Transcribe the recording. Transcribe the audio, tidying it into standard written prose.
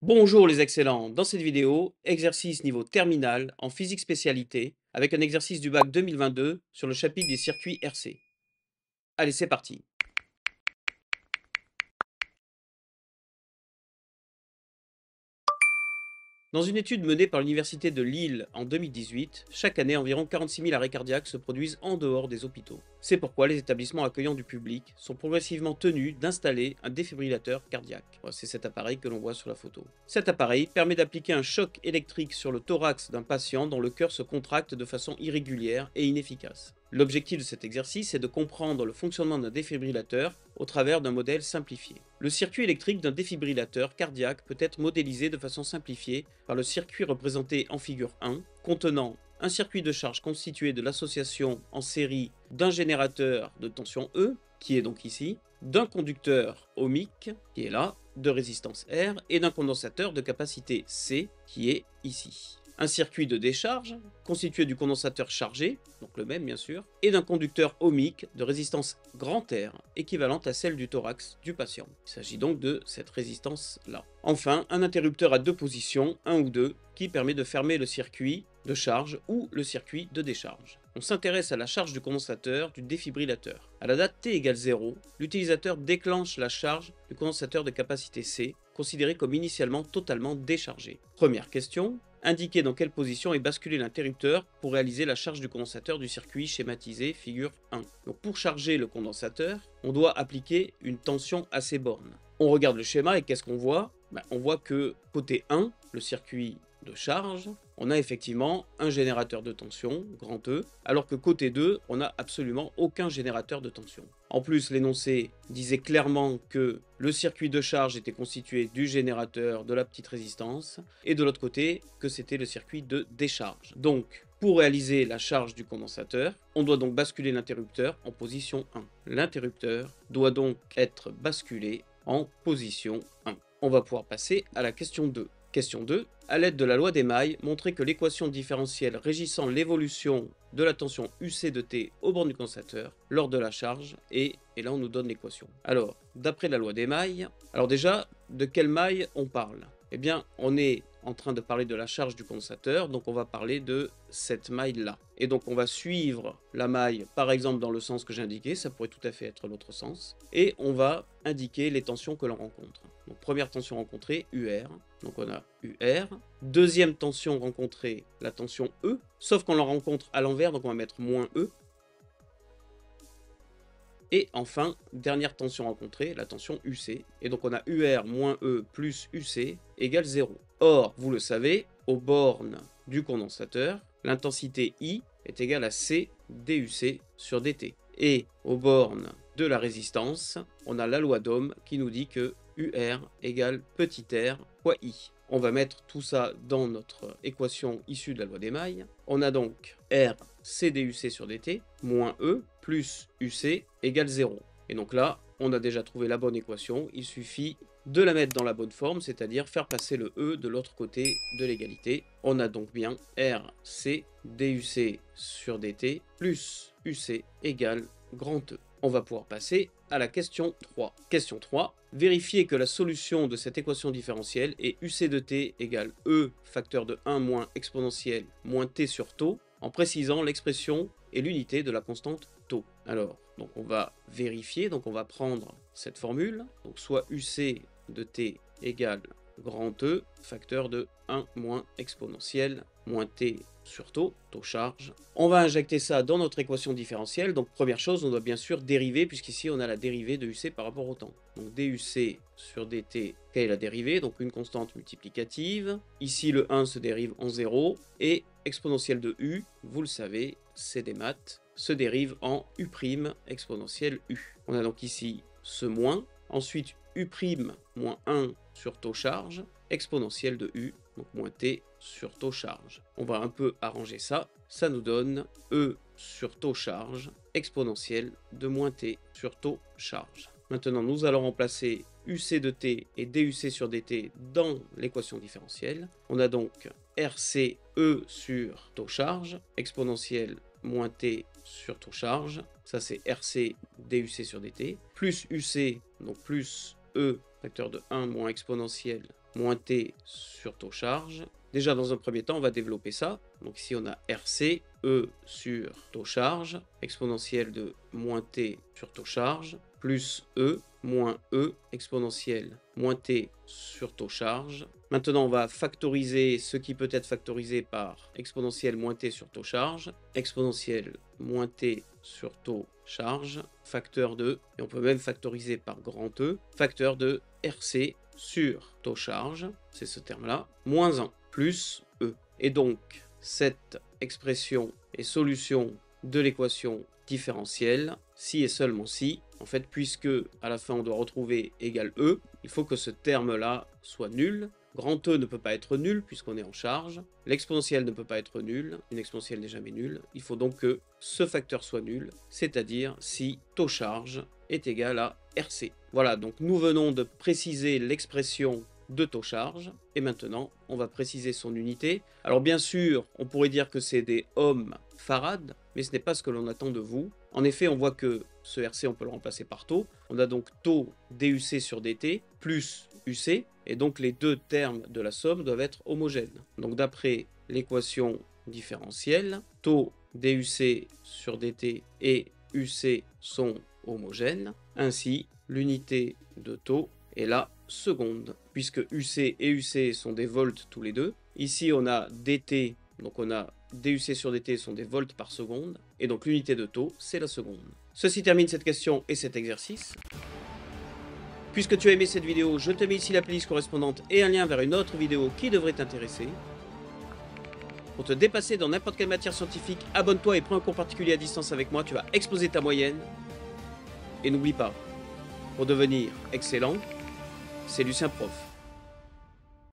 Bonjour les excellents, dans cette vidéo, exercice niveau terminal en physique spécialité avec un exercice du bac 2022 sur le chapitre des circuits RC. Allez, c'est parti. Dans une étude menée par l'Université de Lille en 2018, chaque année environ 46 000 arrêts cardiaques se produisent en dehors des hôpitaux. C'est pourquoi les établissements accueillant du public sont progressivement tenus d'installer un défibrillateur cardiaque. C'est cet appareil que l'on voit sur la photo. Cet appareil permet d'appliquer un choc électrique sur le thorax d'un patient dont le cœur se contracte de façon irrégulière et inefficace. L'objectif de cet exercice est de comprendre le fonctionnement d'un défibrillateur au travers d'un modèle simplifié. Le circuit électrique d'un défibrillateur cardiaque peut être modélisé de façon simplifiée par le circuit représenté en figure 1, contenant un circuit de charge constitué de l'association en série d'un générateur de tension E, qui est donc ici, d'un conducteur ohmique, qui est là, de résistance R, et d'un condensateur de capacité C, qui est ici. Un circuit de décharge, constitué du condensateur chargé, donc le même bien sûr, et d'un conducteur ohmique de résistance grand R, équivalente à celle du thorax du patient. Il s'agit donc de cette résistance-là. Enfin, un interrupteur à deux positions, 1 ou 2, qui permet de fermer le circuit de charge ou le circuit de décharge. On s'intéresse à la charge du condensateur du défibrillateur. À la date t égale 0, l'utilisateur déclenche la charge du condensateur de capacité C, considéré comme initialement totalement déchargé. Première question, indiquer dans quelle position est basculé l'interrupteur pour réaliser la charge du condensateur du circuit schématisé figure 1. Donc pour charger le condensateur, on doit appliquer une tension à ces bornes. On regarde le schéma et qu'est-ce qu'on voit? On voit que côté 1, le circuit de charge, on a effectivement un générateur de tension, grand E, alors que côté 2, on n'a absolument aucun générateur de tension. En plus, l'énoncé disait clairement que le circuit de charge était constitué du générateur de la petite résistance, et de l'autre côté, que c'était le circuit de décharge. Donc, pour réaliser la charge du condensateur, on doit donc basculer l'interrupteur en position 1. L'interrupteur doit donc être basculé en position 1. On va pouvoir passer à la question 2. Question 2. À l'aide de la loi d'Émaille, montrer que l'équation différentielle régissant l'évolution de la tension UC de T au bornes du condensateur lors de la charge et là on nous donne l'équation. Alors, d'après la loi d'Émaille, alors déjà, de quelle maille on parle? Eh bien, on est en train de parler de la charge du condensateur, donc on va parler de cette maille-là. Et donc on va suivre la maille, par exemple dans le sens que j'ai indiqué, ça pourrait tout à fait être l'autre sens, et on va indiquer les tensions que l'on rencontre. Donc première tension rencontrée, UR, donc on a UR. Deuxième tension rencontrée, la tension E, sauf qu'on la rencontre à l'envers, donc on va mettre moins E. Et enfin, dernière tension rencontrée, la tension UC. Et donc on a UR moins E plus UC égale 0. Or, vous le savez, aux bornes du condensateur, l'intensité I est égale à C DUC sur DT. Et aux bornes de la résistance, on a la loi d'Ohm qui nous dit que UR égale petit r fois I. On va mettre tout ça dans notre équation issue de la loi d'Émaille. On a donc R CDUC sur DT moins E plus UC égale 0. Et donc là, on a déjà trouvé la bonne équation. Il suffit de la mettre dans la bonne forme, c'est-à-dire faire passer le E de l'autre côté de l'égalité. On a donc bien R C DUC sur DT plus UC égale grand E. On va pouvoir passer à la question 3. Question 3. Vérifier que la solution de cette équation différentielle est UC de t égale E facteur de 1 moins exponentielle moins t sur tau, en précisant l'expression et l'unité de la constante tau. Alors, donc on va vérifier, donc on va prendre cette formule, donc soit UC de t égale grand E facteur de 1 moins exponentielle moins t sur tau, taux charge. On va injecter ça dans notre équation différentielle. Donc première chose, on doit bien sûr dériver, puisqu'ici on a la dérivée de UC par rapport au temps. Donc DUC sur DT, quelle est la dérivée? Donc une constante multiplicative. Ici le 1 se dérive en 0. Et exponentielle de U, vous le savez, c'est des maths, se dérive en U' exponentielle U. On a donc ici ce moins. Ensuite U' moins 1 sur taux charge, exponentielle de U, donc moins t sur taux charge. On va un peu arranger ça, ça nous donne E sur taux charge, exponentielle de moins t sur taux charge. Maintenant, nous allons remplacer UC de t et DUC sur dt dans l'équation différentielle. On a donc RC E sur taux charge, exponentielle moins t sur taux charge, ça c'est RC DUC sur dt, plus UC, donc plus E facteur de 1 moins exponentielle moins T sur taux charge. Déjà, dans un premier temps, on va développer ça. Donc ici, on a RC, E sur taux charge, exponentielle de moins T sur taux charge, plus E, moins E, exponentielle, moins T sur taux charge. Maintenant, on va factoriser ce qui peut être factorisé par exponentielle moins T sur taux charge, exponentielle moins T sur taux charge, facteur de, et on peut même factoriser par grand E, facteur de RC sur taux charge, c'est ce terme-là, moins 1, plus E. Et donc, cette expression est solution de l'équation différentielle, si et seulement si. En fait, puisque à la fin on doit retrouver égal E, il faut que ce terme-là soit nul. Grand E ne peut pas être nul puisqu'on est en charge. L'exponentielle ne peut pas être nulle. Une exponentielle n'est jamais nulle. Il faut donc que ce facteur soit nul, c'est-à-dire si taux charge est égal à RC. Voilà, donc nous venons de préciser l'expression de taux charge, et maintenant on va préciser son unité. Alors bien sûr, on pourrait dire que c'est des ohms farad, mais ce n'est pas ce que l'on attend de vous. En effet, on voit que ce RC, on peut le remplacer par taux. On a donc taux DUC sur DT plus UC, et donc les deux termes de la somme doivent être homogènes. Donc d'après l'équation différentielle, taux DUC sur DT et UC sont homogènes. Ainsi, l'unité de taux est la seconde, puisque UC et UC sont des volts tous les deux. Ici, on a DT, donc on a DUC sur DT sont des volts par seconde, et donc l'unité de taux, c'est la seconde. Ceci termine cette question et cet exercice. Puisque tu as aimé cette vidéo, je te mets ici la playlist correspondante et un lien vers une autre vidéo qui devrait t'intéresser. Pour te dépasser dans n'importe quelle matière scientifique, abonne-toi et prends un cours particulier à distance avec moi, tu vas exploser ta moyenne. Et n'oublie pas, pour devenir excellent, c'est Lucien Prof.